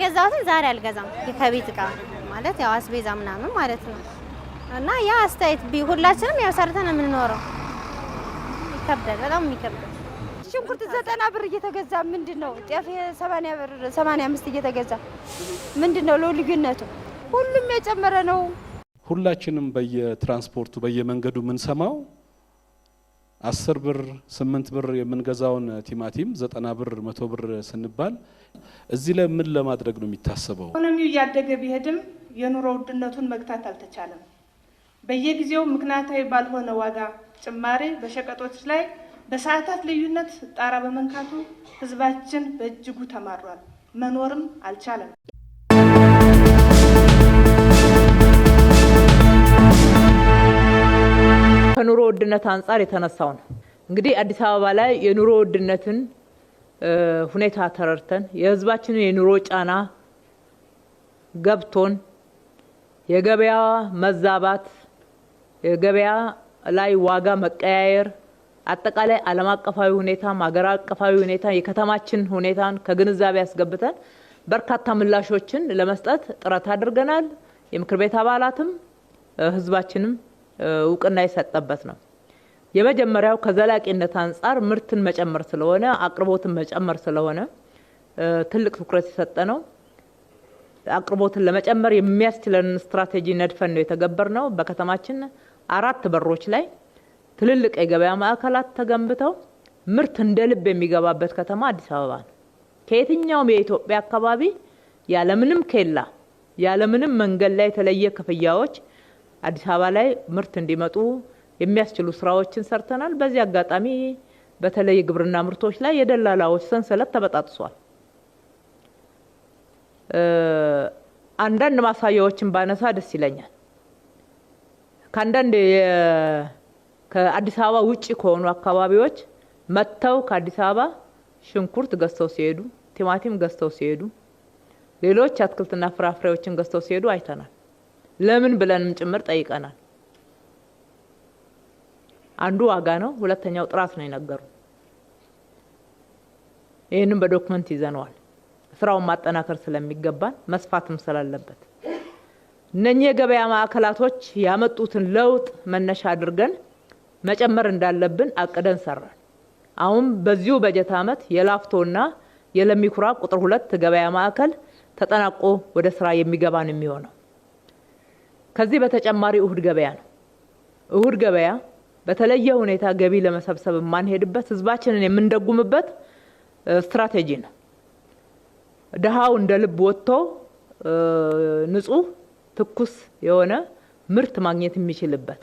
የገዛሁትን ዛሬ አልገዛም ከቤት ዕቃ ማለት ያው አስቤዛ ምናምን ማለት ነው እና ያ አስተያየት ሁላችንም ያው ሰርተን የምንኖረው ይከብዳል በጣም ይከብዳል ሽንኩርት 90 ብር እየተገዛ ምንድነው ጤፍ 80 ብር 85 እየተገዛ ምንድነው ልዩነቱ ሁሉም የጨመረ ነው ሁላችንም በየትራንስፖርቱ በየመንገዱ ምን ሰማው 10 ብር 8 ብር የምንገዛውን ቲማቲም 90 ብር 100 ብር ስንባል እዚህ ላይ ምን ለማድረግ ነው የሚታሰበው? ኢኮኖሚው ያደገ ቢሄድም የኑሮ ውድነቱን መግታት አልተቻለም። በየጊዜው ምክንያታዊ ባልሆነ ዋጋ ጭማሪ በሸቀጦች ላይ በሰዓታት ልዩነት ጣራ በመንካቱ ህዝባችን በእጅጉ ተማሯል፣ መኖርም አልቻለም። ከኑሮ ውድነት አንፃር የተነሳው ነው። እንግዲህ አዲስ አበባ ላይ የኑሮ ውድነትን ሁኔታ ተረርተን የህዝባችንን የኑሮ ጫና ገብቶን የገበያ መዛባት የገበያ ላይ ዋጋ መቀያየር አጠቃላይ ዓለም አቀፋዊ ሁኔታ ሀገር አቀፋዊ ሁኔታ የከተማችን ሁኔታን ከግንዛቤ ያስገብተን በርካታ ምላሾችን ለመስጠት ጥረት አድርገናል። የምክር ቤት አባላትም ህዝባችንም እውቅና የሰጠበት ነው። የመጀመሪያው ከዘላቂነት አንፃር ምርትን መጨመር ስለሆነ አቅርቦትን መጨመር ስለሆነ ትልቅ ትኩረት የሰጠነው አቅርቦትን ለመጨመር የሚያስችለን ስትራቴጂ ነድፈን ነው የተገበርነው። በከተማችን 4 በሮች ላይ ትልልቅ የገበያ ማዕከላት ተገንብተው ምርት እንደ ልብ የሚገባበት ከተማ አዲስ አበባ ነው። ከየትኛውም የኢትዮጵያ አካባቢ ያለምንም ኬላ ያለምንም መንገድ ላይ የተለየ ክፍያዎች አዲስ አበባ ላይ ምርት እንዲመጡ የሚያስችሉ ስራዎችን ሰርተናል። በዚህ አጋጣሚ በተለይ ግብርና ምርቶች ላይ የደላላዎች ሰንሰለት ተበጣጥሷል። አንዳንድ ማሳያዎችን ባነሳ ደስ ይለኛል። ከአንዳንድ ከአዲስ አበባ ውጪ ከሆኑ አካባቢዎች መጥተው ከአዲስ አበባ ሽንኩርት ገዝተው ሲሄዱ፣ ቲማቲም ገዝተው ሲሄዱ፣ ሌሎች አትክልትና ፍራፍሬዎችን ገዝተው ሲሄዱ አይተናል። ለምን ብለንም ጭምር ጠይቀናል። አንዱ ዋጋ ነው፣ ሁለተኛው ጥራት ነው የነገሩ። ይህንን በዶክመንት ይዘነዋል። ስራውን ማጠናከር ስለሚገባን መስፋትም ስላለበት እነኚህ የገበያ ማዕከላቶች ያመጡትን ለውጥ መነሻ አድርገን መጨመር እንዳለብን አቅደን ሰራን። አሁን በዚሁ በጀት ዓመት የላፍቶና የለሚኩራ ቁጥር 2 ገበያ ማዕከል ተጠናቆ ወደ ስራ የሚገባ ነው የሚሆነው። ከዚህ በተጨማሪ እሁድ ገበያ ነው። እሁድ ገበያ በተለየ ሁኔታ ገቢ ለመሰብሰብ ማንሄድበት ህዝባችንን የምንደጉምበት ስትራቴጂ ነው። ደሃው እንደ ልብ ወጥቶ ንጹህ ትኩስ የሆነ ምርት ማግኘት የሚችልበት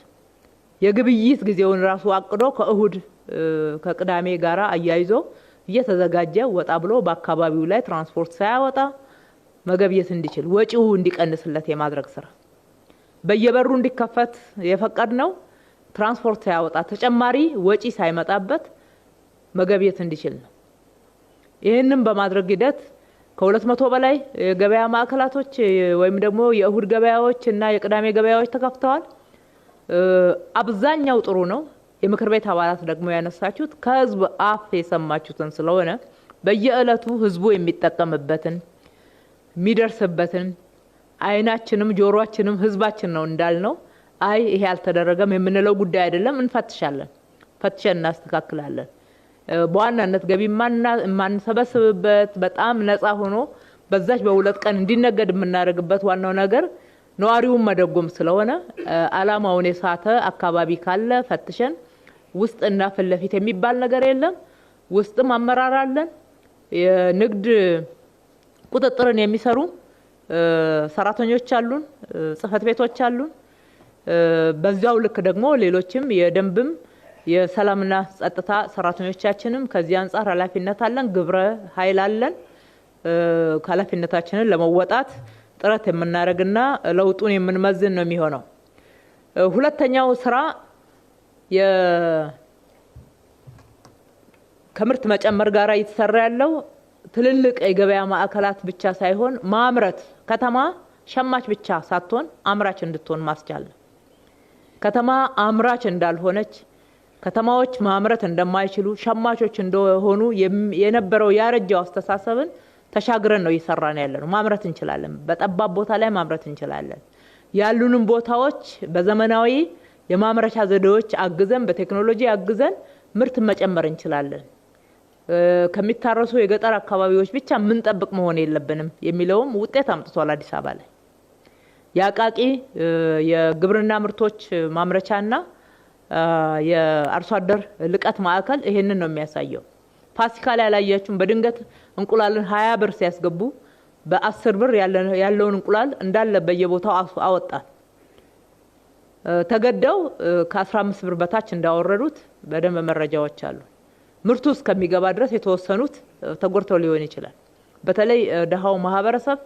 የግብይት ጊዜውን ራሱ አቅዶ ከእሁድ ከቅዳሜ ጋራ አያይዞ እየተዘጋጀ ወጣ ብሎ በአካባቢው ላይ ትራንስፖርት ሳያወጣ መገብየት እንዲችል ወጪው እንዲቀንስለት የማድረግ ስራ በየበሩ እንዲከፈት የፈቀድነው ትራንስፖርት ሳያወጣ ተጨማሪ ወጪ ሳይመጣበት መገብየት እንዲችል ነው። ይህንን በማድረግ ሂደት ከ200 በላይ የገበያ ማዕከላቶች ወይም ደግሞ የእሁድ ገበያዎች እና የቅዳሜ ገበያዎች ተከፍተዋል። አብዛኛው ጥሩ ነው። የምክር ቤት አባላት ደግሞ ያነሳችሁት ከህዝብ አፍ የሰማችሁትን ስለሆነ በየዕለቱ ህዝቡ የሚጠቀምበትን የሚደርስበትን አይናችንም ጆሮአችንም ህዝባችን ነው እንዳልነው አይ ይሄ አልተደረገም የምንለው ጉዳይ አይደለም። እንፈትሻለን፣ ፈትሸን እናስተካክላለን። በዋናነት ገቢ ማንሰበስብበት በጣም ነፃ ሆኖ በዛች በሁለት ቀን እንዲነገድ የምናደርግበት ዋናው ነገር ነዋሪውን መደጎም ስለሆነ አላማውን የሳተ አካባቢ ካለ ፈትሸን ውስጥና ፊት ለፊት የሚባል ነገር የለም። ውስጥም አመራር አለን። የንግድ ቁጥጥርን የሚሰሩ ሰራተኞች አሉን፣ ጽህፈት ቤቶች አሉን። በዛው ልክ ደግሞ ሌሎችም የደንብም የሰላምና ጸጥታ ሰራተኞቻችንም ከዚህ አንፃር ኃላፊነት አለን፣ ግብረ ኃይል አለን። ኃላፊነታችንን ለመወጣት ጥረት የምናደርግና ለውጡን የምንመዝን ነው የሚሆነው። ሁለተኛው ስራ ከምርት መጨመር ጋር እየተሰራ ያለው ትልልቅ የገበያ ማዕከላት ብቻ ሳይሆን ማምረት ከተማ ሸማች ብቻ ሳትሆን አምራች እንድትሆን ማስቻል ነው። ከተማ አምራች እንዳልሆነች ከተማዎች ማምረት እንደማይችሉ ሸማቾች እንደሆኑ የነበረው ያረጀው አስተሳሰብን ተሻግረን ነው እየሰራን ያለነው። ማምረት እንችላለን፣ በጠባብ ቦታ ላይ ማምረት እንችላለን። ያሉንም ቦታዎች በዘመናዊ የማምረቻ ዘዴዎች አግዘን በቴክኖሎጂ አግዘን ምርት መጨመር እንችላለን። ከሚታረሱ የገጠር አካባቢዎች ብቻ ምን ጠብቅ መሆን የለብንም የሚለውም ውጤት አምጥቷል። አዲስ አበባ ላይ የአቃቂ የግብርና ምርቶች ማምረቻና የአርሶ አደር ልቀት ማዕከል ይሄንን ነው የሚያሳየው። ፋሲካ ላይ ያላያችሁም በድንገት እንቁላልን 20 ብር ሲያስገቡ በ10 ብር ያለውን እንቁላል እንዳለ በየቦታው አወጣን። ተገደው ከ15 ብር በታች እንዳወረዱት በደንብ መረጃዎች አሉ። ምርቱ እስከሚገባ ድረስ የተወሰኑት ተጎድተው ሊሆን ይችላል። በተለይ ደሃው ማህበረሰብ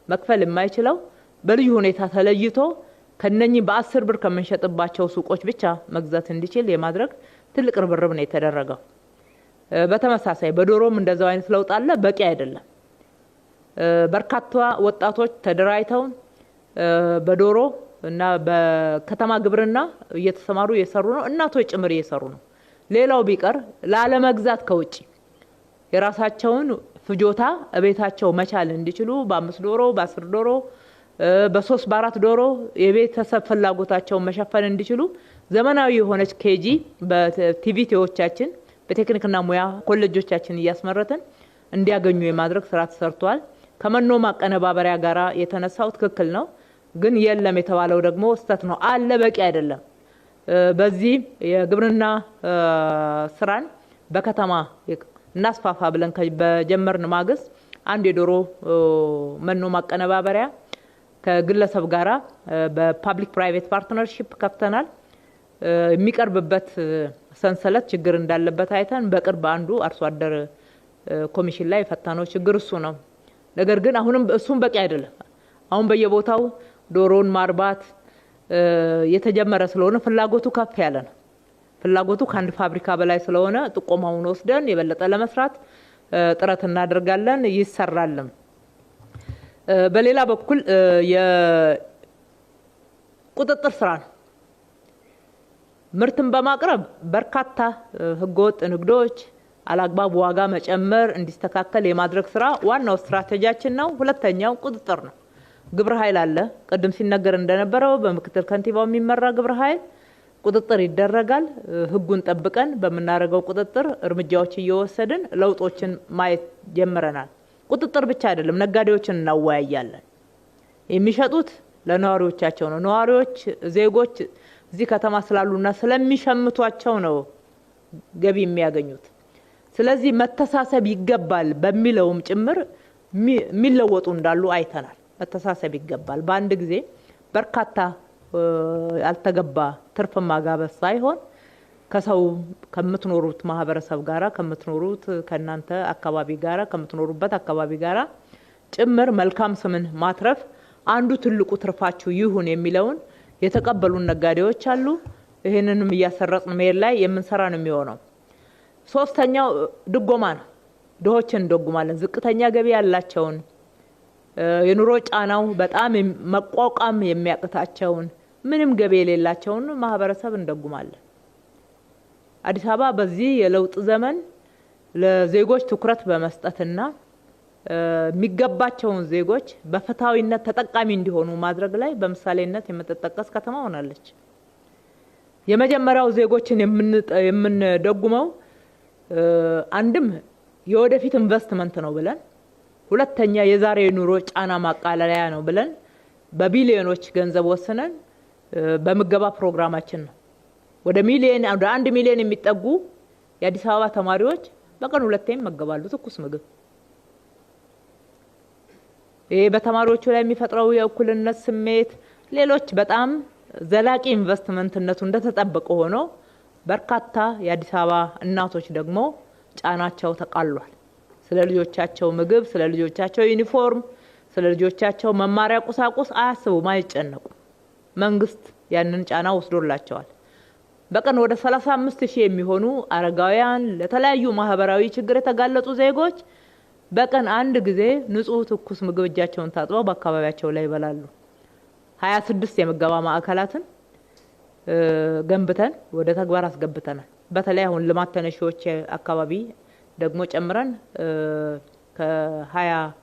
መክፈል የማይችለው በልዩ ሁኔታ ተለይቶ ከነኚህ በ10 ብር ከመንሸጥባቸው ሱቆች ብቻ መግዛት እንዲችል የማድረግ ትልቅ ርብርብ ነው የተደረገው። በተመሳሳይ በዶሮም እንደዛው አይነት ለውጥ አለ። በቂ አይደለም። በርካታ ወጣቶች ተደራጅተው በዶሮ እና በከተማ ግብርና እየተሰማሩ እየሰሩ ነው። እናቶች ጭምር እየሰሩ ነው። ሌላው ቢቀር ላለመግዛት ከውጪ የራሳቸውን ፍጆታ እቤታቸው መቻል እንዲችሉ በ5 ዶሮ በ10 ዶሮ በ3 በ4 ዶሮ የቤተሰብ ፍላጎታቸውን መሸፈን እንዲችሉ ዘመናዊ የሆነች ኬጂ በቲቪቲዎቻችን በቴክኒክና ሙያ ኮሌጆቻችን እያስመረትን እንዲያገኙ የማድረግ ስራ ተሰርቷል። ከመኖ ማቀነባበሪያ ጋራ የተነሳው ትክክል ነው፣ ግን የለም የተባለው ደግሞ ስህተት ነው። አለ በቂ አይደለም። በዚህ የግብርና ስራን በከተማ እናስፋፋ ብለን በጀመርን ማግስት አንድ የዶሮ መኖ ማቀነባበሪያ ከግለሰብ ጋራ በፓብሊክ ፕራይቬት ፓርትነርሺፕ ከፍተናል። የሚቀርብበት ሰንሰለት ችግር እንዳለበት አይተን በቅርብ አንዱ አርሶ አደር ኮሚሽን ላይ ፈታነው ችግር እሱ ነው። ነገር ግን አሁንም እሱም በቂ አይደለም። አሁን በየቦታው ዶሮን ማርባት የተጀመረ ስለሆነ ፍላጎቱ ከፍ ያለ ነው። ፍላጎቱ ከአንድ ፋብሪካ በላይ ስለሆነ ጥቆማውን ወስደን የበለጠ ለመስራት ጥረት እናደርጋለን፣ ይሰራልም። በሌላ በኩል የቁጥጥር ስራ ነው። ምርትን በማቅረብ በርካታ ህገወጥ ንግዶች፣ አላግባብ ዋጋ መጨመር እንዲስተካከል የማድረግ ስራ ዋናው ስትራቴጂያችን ነው። ሁለተኛው ቁጥጥር ነው። ግብረ ኃይል አለ። ቅድም ሲነገር እንደነበረው በምክትል ከንቲባው የሚመራ ግብረ ኃይል ቁጥጥር ይደረጋል። ህጉን ጠብቀን በመናረገው ቁጥጥር እርምጃዎች እየወሰድን ለውጦችን ማየት ጀምረናል። ቁጥጥር ብቻ አይደለም፣ ነጋዴዎችን እናወያያለን። የሚሸጡት ለነዋሪዎቻቸው ነው። ነዋሪዎች ዜጎች እዚህ ከተማ ስላሉና ስለሚሸምቷቸው ነው ገቢ የሚያገኙት። ስለዚህ መተሳሰብ ይገባል በሚለውም ጭምር የሚለወጡ እንዳሉ አይተናል። መተሳሰብ ይገባል። በአንድ ጊዜ በርካታ ያልተገባ ትርፍ ማጋበስ ሳይሆን ከሰው ከምትኖሩት ማህበረሰብ ጋራ ከምትኖሩት ከናንተ አካባቢ ጋራ ከምትኖሩበት አካባቢ ጋራ ጭምር መልካም ስምን ማትረፍ አንዱ ትልቁ ትርፋችሁ ይሁን የሚለውን የተቀበሉን ነጋዴዎች አሉ። ይሄንንም እያሰረጽን መሄድ ላይ የምንሰራ ነው የሚሆነው። ሶስተኛው ድጎማ ነው። ድሆችን እንደጉማለን። ዝቅተኛ ገቢ ያላቸውን የኑሮ ጫናው በጣም መቋቋም የሚያቅታቸውን ምንም ገቢ የሌላቸውን ማህበረሰብ እንደጉማለን። አዲስ አበባ በዚህ የለውጥ ዘመን ለዜጎች ትኩረት በመስጠትና የሚገባቸውን ዜጎች በፍትሃዊነት ተጠቃሚ እንዲሆኑ ማድረግ ላይ በምሳሌነት የምትጠቀስ ከተማ ሆናለች። የመጀመሪያው ዜጎችን የምንደጉመው አንድም የወደፊት ኢንቨስትመንት ነው ብለን፣ ሁለተኛ የዛሬ ኑሮ ጫና ማቃለያ ነው ብለን በቢሊዮኖች ገንዘብ ወስነን በምገባ ፕሮግራማችን ነው ወደ 1 ሚሊዮን የሚጠጉ የአዲስ አበባ ተማሪዎች በቀን 2 ይመገባሉ ትኩስ ምግብ። ይሄ በተማሪዎቹ ላይ የሚፈጥረው የእኩልነት ስሜት፣ ሌሎች በጣም ዘላቂ ኢንቨስትመንትነቱ እንደተጠበቀ ሆኖ በርካታ የአዲስ አበባ እናቶች ደግሞ ጫናቸው ተቃሏል። ስለ ልጆቻቸው ምግብ፣ ስለ ልጆቻቸው ዩኒፎርም፣ ስለ ልጆቻቸው መማሪያ ቁሳቁስ አያስቡም፣ አይጨነቁም። መንግስት ያንን ጫና ወስዶላቸዋል። በቀን ወደ 35,000 የሚሆኑ አረጋውያን ለተለያዩ ማህበራዊ ችግር የተጋለጡ ዜጎች በቀን አንድ ጊዜ ንጹህ ትኩስ ምግብ እጃቸውን ታጥበው በአካባቢያቸው ላይ ይበላሉ። 26 የምገባ ማዕከላትን ገንብተን ወደ ተግባር አስገብተናል። በተለይ አሁን ልማት ተነሺዎች አካባቢ ደግሞ ጨምረን ከ22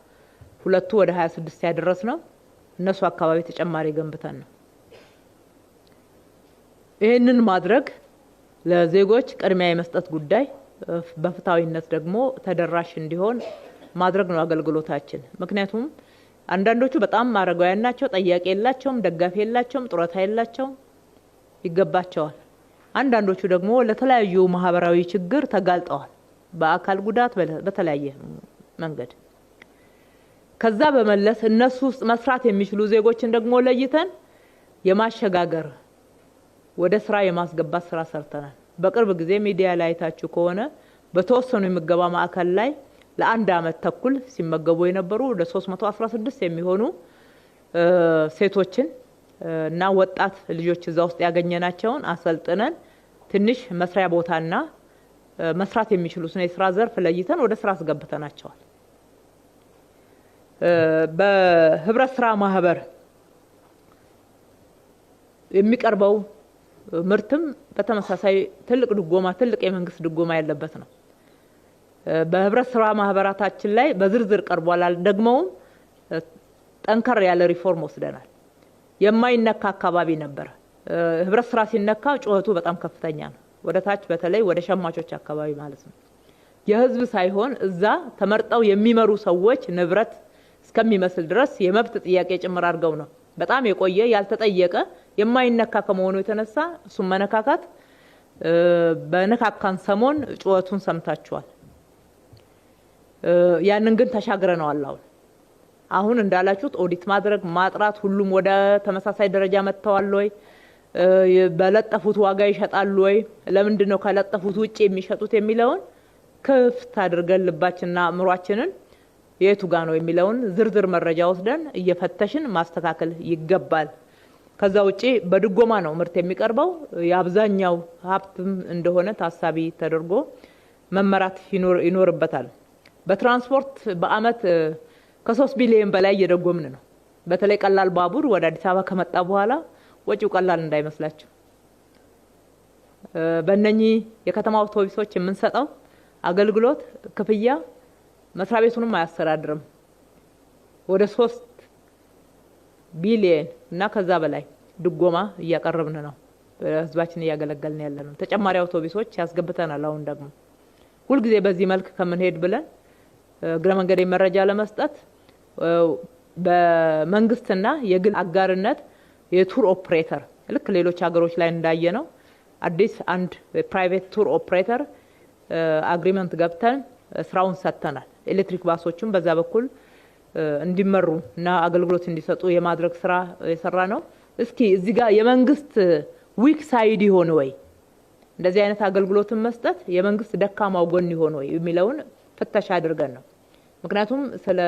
ወደ 26 ያደረስ ነው። እነሱ አካባቢ ተጨማሪ ገንብተን ነው። ይህንን ማድረግ ለዜጎች ቅድሚያ የመስጠት ጉዳይ በፍትሃዊነት ደግሞ ተደራሽ እንዲሆን ማድረግ ነው አገልግሎታችን። ምክንያቱም አንዳንዶቹ በጣም አረጋውያን ናቸው፣ ጠያቂ የላቸውም፣ ደጋፊ የላቸውም፣ ጡረታ የላቸውም፣ ይገባቸዋል። አንዳንዶቹ ደግሞ ለተለያዩ ማህበራዊ ችግር ተጋልጠዋል፣ በአካል ጉዳት በተለያየ መንገድ። ከዛ በመለስ እነሱ ውስጥ መስራት የሚችሉ ዜጎችን ደግሞ ለይተን የማሸጋገር ወደ ስራ የማስገባት ስራ ሰርተናል። በቅርብ ጊዜ ሚዲያ ላይ አይታችሁ ከሆነ በተወሰኑ የምገባ ማዕከል ላይ ለአንድ አመት ተኩል ሲመገቡ የነበሩ ወደ 316 የሚሆኑ ሴቶችን እና ወጣት ልጆች እዛ ውስጥ ያገኘናቸውን አሰልጥነን ትንሽ መስሪያ ቦታና መስራት የሚችሉትን የስራ ዘርፍ ለይተን ወደ ስራ አስገብተናቸዋል። በህብረት ስራ ማህበር የሚቀርበው ምርትም በተመሳሳይ ትልቅ ድጎማ ትልቅ የመንግስት ድጎማ ያለበት ነው። በህብረት ስራ ማህበራታችን ላይ በዝርዝር ቀርቧል። ደግሞም ጠንከር ያለ ሪፎርም ወስደናል። የማይነካ አካባቢ ነበር። ህብረት ስራ ሲነካ ጩኸቱ በጣም ከፍተኛ ነው። ወደ ታች በተለይ ወደ ሸማቾች አካባቢ ማለት ነው። የህዝብ ሳይሆን እዛ ተመርጠው የሚመሩ ሰዎች ንብረት እስከሚመስል ድረስ የመብት ጥያቄ ጭምር አድርገው ነው። በጣም የቆየ ያልተጠየቀ የማይነካ ከመሆኑ የተነሳ እሱም መነካካት በነካካን ሰሞን ጩኸቱን ሰምታችኋል። ያንን ግን ተሻግረነዋል። አሁን እንዳላችሁት ኦዲት ማድረግ ማጥራት፣ ሁሉም ወደ ተመሳሳይ ደረጃ መጥተዋል ወይ፣ በለጠፉት ዋጋ ይሸጣሉ ወይ፣ ለምንድን ነው ከለጠፉት ውጪ የሚሸጡት የሚለውን ክፍት አድርገን ልባችንና አእምሯችንን የቱ ጋ ነው የሚለውን ዝርዝር መረጃ ወስደን እየፈተሽን ማስተካከል ይገባል። ከዛ ውጪ በድጎማ ነው ምርት የሚቀርበው። የአብዛኛው ሀብትም እንደሆነ ታሳቢ ተደርጎ መመራት ይኖርበታል። በትራንስፖርት በአመት ከ3 ቢሊዮን በላይ እየደጎምን ነው። በተለይ ቀላል ባቡር ወደ አዲስ አበባ ከመጣ በኋላ ወጪው ቀላል እንዳይመስላችሁ። በእነኚህ የከተማ አውቶቡሶች የምንሰጠው አገልግሎት ክፍያ መስሪያ ቤቱንም አያስተዳድርም። ወደ 3 ቢሊዮን እና ከዛ በላይ ድጎማ እያቀረብን ነው። ህዝባችን እያገለገልን ያለ ነው። ተጨማሪ አውቶቡሶች ያስገብተናል። አሁን ደግሞ ሁልጊዜ በዚህ መልክ ከምንሄድ ብለን እግረ መንገድ መረጃ ለመስጠት በመንግስትና የግል አጋርነት የቱር ኦፕሬተር ልክ ሌሎች ሀገሮች ላይ እንዳየ ነው አዲስ አንድ ፕራይቬት ቱር ኦፕሬተር አግሪመንት ገብተን ስራውን ሰጥተናል። ኤሌክትሪክ ባሶቹም በዛ በኩል እንዲመሩ እና አገልግሎት እንዲሰጡ የማድረግ ስራ የሰራ ነው። እስኪ እዚህ ጋር የመንግስት ዊክ ሳይድ ይሆን ወይ እንደዚህ አይነት አገልግሎትን መስጠት የመንግስት ደካማው ጎን ይሆን ወይ የሚለውን ፍተሻ አድርገን ነው። ምክንያቱም ስለ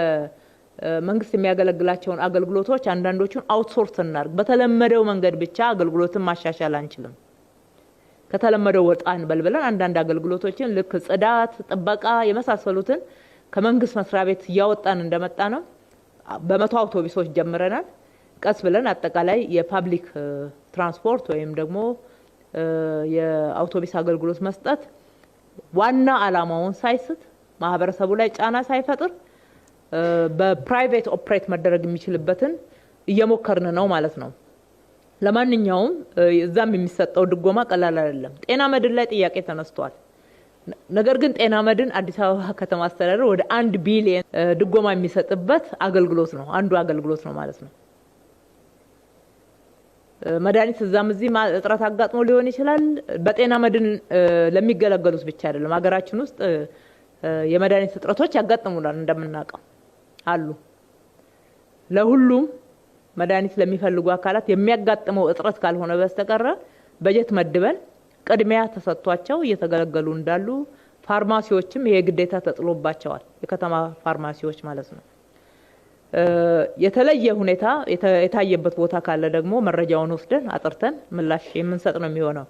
መንግስት የሚያገለግላቸውን አገልግሎቶች አንዳንዶቹን አውትሶርስ እናርግ። በተለመደው መንገድ ብቻ አገልግሎትን ማሻሻል አንችልም። ከተለመደው ወጣ እንበልብለን አንዳንድ አገልግሎቶችን ልክ ጽዳት፣ ጥበቃ የመሳሰሉትን ከመንግስት መስሪያ ቤት እያወጣን እንደመጣ ነው። በመቶ አውቶቡሶች ጀምረናል። ቀስ ብለን አጠቃላይ የፓብሊክ ትራንስፖርት ወይም ደግሞ የአውቶቡስ አገልግሎት መስጠት ዋና አላማውን ሳይስት ማህበረሰቡ ላይ ጫና ሳይፈጥር በፕራይቬት ኦፕሬት መደረግ የሚችልበትን እየሞከርን ነው ማለት ነው። ለማንኛውም እዛም የሚሰጠው ድጎማ ቀላል አይደለም። ጤና መድን ላይ ጥያቄ ተነስቷል። ነገር ግን ጤና መድን አዲስ አበባ ከተማ አስተዳደር ወደ 1 ቢሊዮን ድጎማ የሚሰጥበት አገልግሎት ነው፣ አንዱ አገልግሎት ነው ማለት ነው። መድኃኒት እዛም እዚህ እጥረት አጋጥሞ ሊሆን ይችላል። በጤና መድን ለሚገለገሉት ብቻ አይደለም። ሀገራችን ውስጥ የመድኃኒት እጥረቶች ያጋጥሙናል እንደምናውቀው አሉ። ለሁሉም መድኃኒት ለሚፈልጉ አካላት የሚያጋጥመው እጥረት ካልሆነ በስተቀር በጀት መድበን ቅድሚያ ተሰጥቷቸው እየተገለገሉ እንዳሉ ፋርማሲዎችም ይሄ ግዴታ ተጥሎባቸዋል። የከተማ ፋርማሲዎች ማለት ነው። የተለየ ሁኔታ የታየበት ቦታ ካለ ደግሞ መረጃውን ወስደን አጥርተን ምላሽ የምንሰጥ ነው የሚሆነው።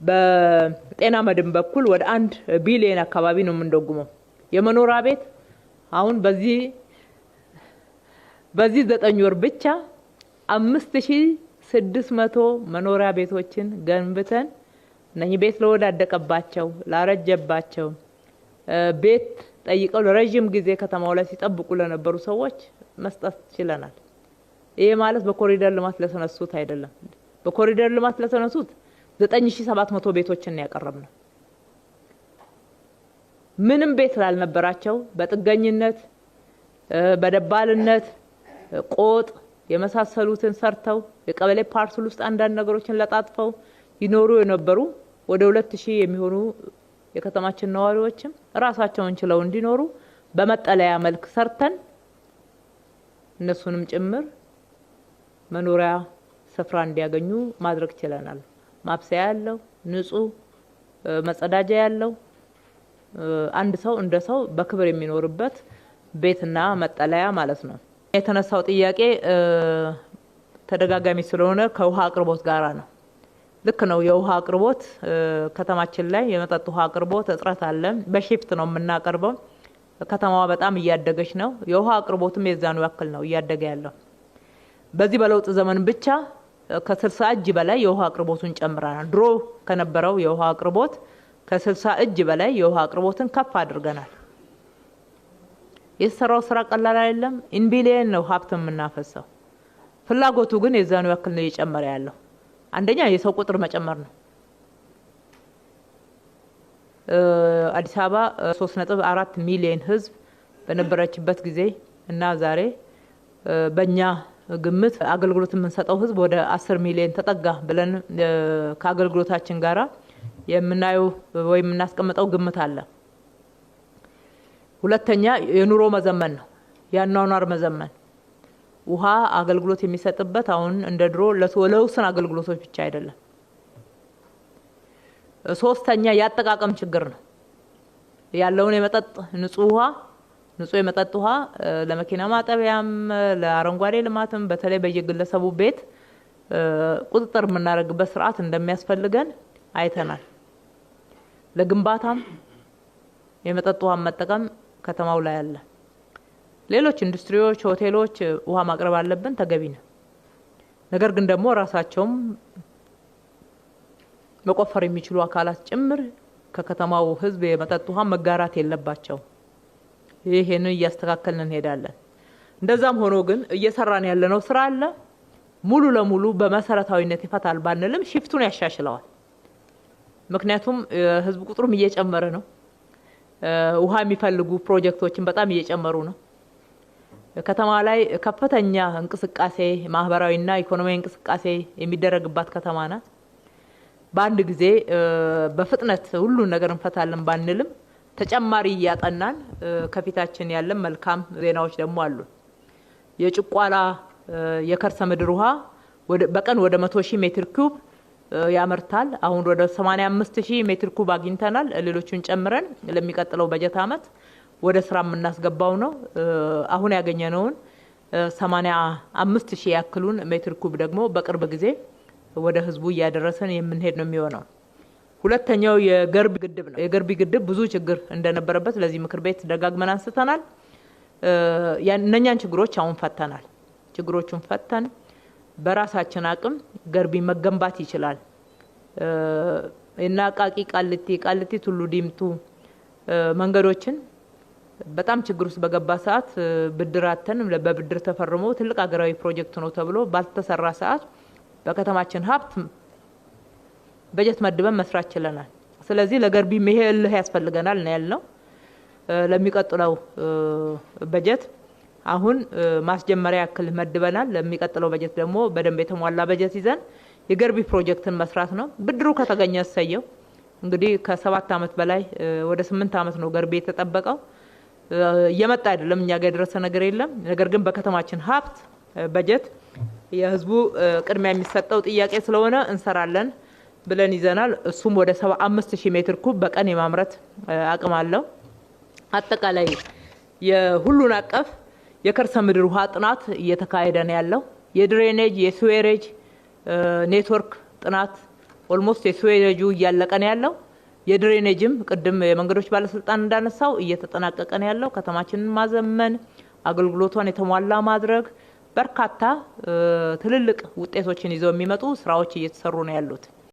በጤና መድን በኩል ወደ 1 ቢሊዮን አካባቢ ነው የምንደጉመው። የመኖሪያ ቤት አሁን በዚህ 9 ወር ብቻ 5600 መኖሪያ ቤቶችን ገንብተን እነኚህ ቤት ለወዳደቀባቸው፣ ላረጀባቸው፣ ቤት ጠይቀው ለረጅም ጊዜ ከተማው ላይ ሲጠብቁ ለነበሩ ሰዎች መስጠት ችለናል። ይሄ ማለት በኮሪደር ልማት ለተነሱት አይደለም። በኮሪደር ልማት ለተነሱት 9700 ቤቶችን ያቀረብነው ምንም ቤት ላልነበራቸው በጥገኝነት በደባልነት ቆጥ የመሳሰሉትን ሰርተው የቀበሌ ፓርሰል ውስጥ አንዳንድ ነገሮችን ለጣጥፈው ይኖሩ የነበሩ ወደ 2000 የሚሆኑ የከተማችን ነዋሪዎችም ራሳቸውን ችለው እንዲኖሩ በመጠለያ መልክ ሰርተን እነሱንም ጭምር መኖሪያ ስፍራ እንዲያገኙ ማድረግ ችለናል። ማብሰያ ያለው ንጹህ መጸዳጃ ያለው አንድ ሰው እንደ ሰው በክብር የሚኖርበት ቤትና መጠለያ ማለት ነው። የተነሳው ጥያቄ ተደጋጋሚ ስለሆነ ከውሃ አቅርቦት ጋራ ነው። ልክ ነው። የውሃ አቅርቦት ከተማችን ላይ የመጠጥ ውሃ አቅርቦት እጥረት አለ። በሺፍት ነው የምናቀርበው። ከተማዋ በጣም እያደገች ነው። የውሃ አቅርቦትም የዛኑ ያክል ነው እያደገ ያለው። በዚህ በለውጥ ዘመን ብቻ ከ60 እጅ በላይ የውሃ አቅርቦቱን ጨምረናል። ድሮ ከነበረው የውሃ አቅርቦት ከ60 እጅ በላይ የውሃ አቅርቦትን ከፍ አድርገናል። የተሰራው ስራ ቀላል አይደለም። ኢንቢሊየን ነው ሀብት የምናፈሰው። ፍላጎቱ ግን የዛኑ ያክል ነው እየጨመረ ያለው። አንደኛ የሰው ቁጥር መጨመር ነው። አዲስ አበባ 3.4 ሚሊዮን ህዝብ በነበረችበት ጊዜ እና ዛሬ በእኛ ግምት አገልግሎት የምንሰጠው ህዝብ ወደ 10 ሚሊዮን ተጠጋ ብለን ከአገልግሎታችን ጋራ የምናየው ወይ የምናስቀምጠው ግምት አለ። ሁለተኛ የኑሮ መዘመን ነው። ያኗኗር መዘመን ውሃ አገልግሎት የሚሰጥበት አሁን እንደ ድሮ ለተወለውስን አገልግሎቶች ብቻ አይደለም። ሶስተኛ ያጠቃቀም ችግር ነው። ያለውን የመጠጥ ንጹህ የመጠጥ ውሃ ለመኪና ማጠቢያም ለአረንጓዴ ልማትም በተለይ በየግለሰቡ ቤት ቁጥጥር የምናደርግበት ስርዓት እንደሚያስፈልገን አይተናል። ለግንባታም የመጠጥ ውሃ መጠቀም ከተማው ላይ አለ። ሌሎች ኢንዱስትሪዎች፣ ሆቴሎች ውሃ ማቅረብ አለብን፣ ተገቢ ነው። ነገር ግን ደግሞ ራሳቸውም መቆፈር የሚችሉ አካላት ጭምር ከከተማው ህዝብ የመጠጥ ውሃ መጋራት የለባቸው። ይሄን እያስተካከልን እንሄዳለን። እንደዛም ሆኖ ግን እየሰራን ያለነው ስራ አለ። ሙሉ ለሙሉ በመሰረታዊነት ይፈታል ባንልም ሽፍቱን ያሻሽለዋል። ምክንያቱም ህዝብ ቁጥሩም እየጨመረ ነው። ውሃ የሚፈልጉ ፕሮጀክቶችን በጣም እየጨመሩ ነው። ከተማ ላይ ከፍተኛ እንቅስቃሴ ማህበራዊና ኢኮኖሚያዊ እንቅስቃሴ የሚደረግባት ከተማ ናት። በአንድ ጊዜ በፍጥነት ሁሉን ነገር እንፈታለን ባንልም ተጨማሪ እያጠናን ከፊታችን ያለ መልካም ዜናዎች ደግሞ አሉ። የጭቋላ የከርሰ ምድር ውሃ በቀን ወደ 100,000 ሜትር ኩብ ያመርታል። አሁን ወደ 85,000 ሜትር ኩብ አግኝተናል። ሌሎቹን ጨምረን ለሚቀጥለው በጀት አመት ወደ ስራ የምናስገባው ነው። አሁን ያገኘነውን 85,000 ያክሉን ሜትር ኩብ ደግሞ በቅርብ ጊዜ ወደ ህዝቡ እያደረሰን የምንሄድ ነው የሚሆነው። ሁለተኛው የገርቢ ግድብ ነው። የገርቢ ግድብ ብዙ ችግር እንደነበረበት ለዚህ ምክር ቤት ደጋግመን አንስተናል። እነኛን ችግሮች አሁን ፈተናል። ችግሮቹን ፈተን በራሳችን አቅም ገርቢ መገንባት ይችላል እና ቃሊቲ ቱሉ ዲምቱ መንገዶችን በጣም ችግር ውስጥ በገባ ሰዓት ብድራተን በብድር ተፈርሞ ትልቅ ሀገራዊ ፕሮጀክት ነው ተብሎ ባልተሰራ ሰዓት በከተማችን ሀብት በጀት መድበን መስራት ችለናል። ስለዚህ ለገርቢ መሄል ያስፈልገናል ነው ያልነው። ለሚቀጥለው በጀት አሁን ማስጀመሪያ ያክል መድበናል። ለሚቀጥለው በጀት ደግሞ በደንብ የተሟላ በጀት ይዘን የገርቢ ፕሮጀክትን መስራት ነው። ብድሩ ከተገኘ ሰየው። እንግዲህ ከ7 አመት በላይ ወደ 8 አመት ነው ገርቢ የተጠበቀው። እየመጣ አይደለም፣ እኛ ጋር የደረሰ ነገር የለም። ነገር ግን በከተማችን ሀብት በጀት የህዝቡ ቅድሚያ የሚሰጠው ጥያቄ ስለሆነ እንሰራለን ብለን ይዘናል። እሱም ወደ 75,000 ሜትር ኩብ በቀን የማምረት አቅም አለው። አጠቃላይ የሁሉን አቀፍ የከርሰ ምድር ውሃ ጥናት እየተካሄደ ነው ያለው። የድሬኔጅ የስዌሬጅ ኔትወርክ ጥናት ኦልሞስት የስዌሬጁ እያለቀ ነው ያለው። የድሬኔጅም ቅድም የመንገዶች ባለስልጣን እንዳነሳው እየተጠናቀቀ ነው ያለው። ከተማችንን ማዘመን፣ አገልግሎቷን የተሟላ ማድረግ በርካታ ትልልቅ ውጤቶችን ይዘው የሚመጡ ስራዎች እየተሰሩ ነው ያሉት።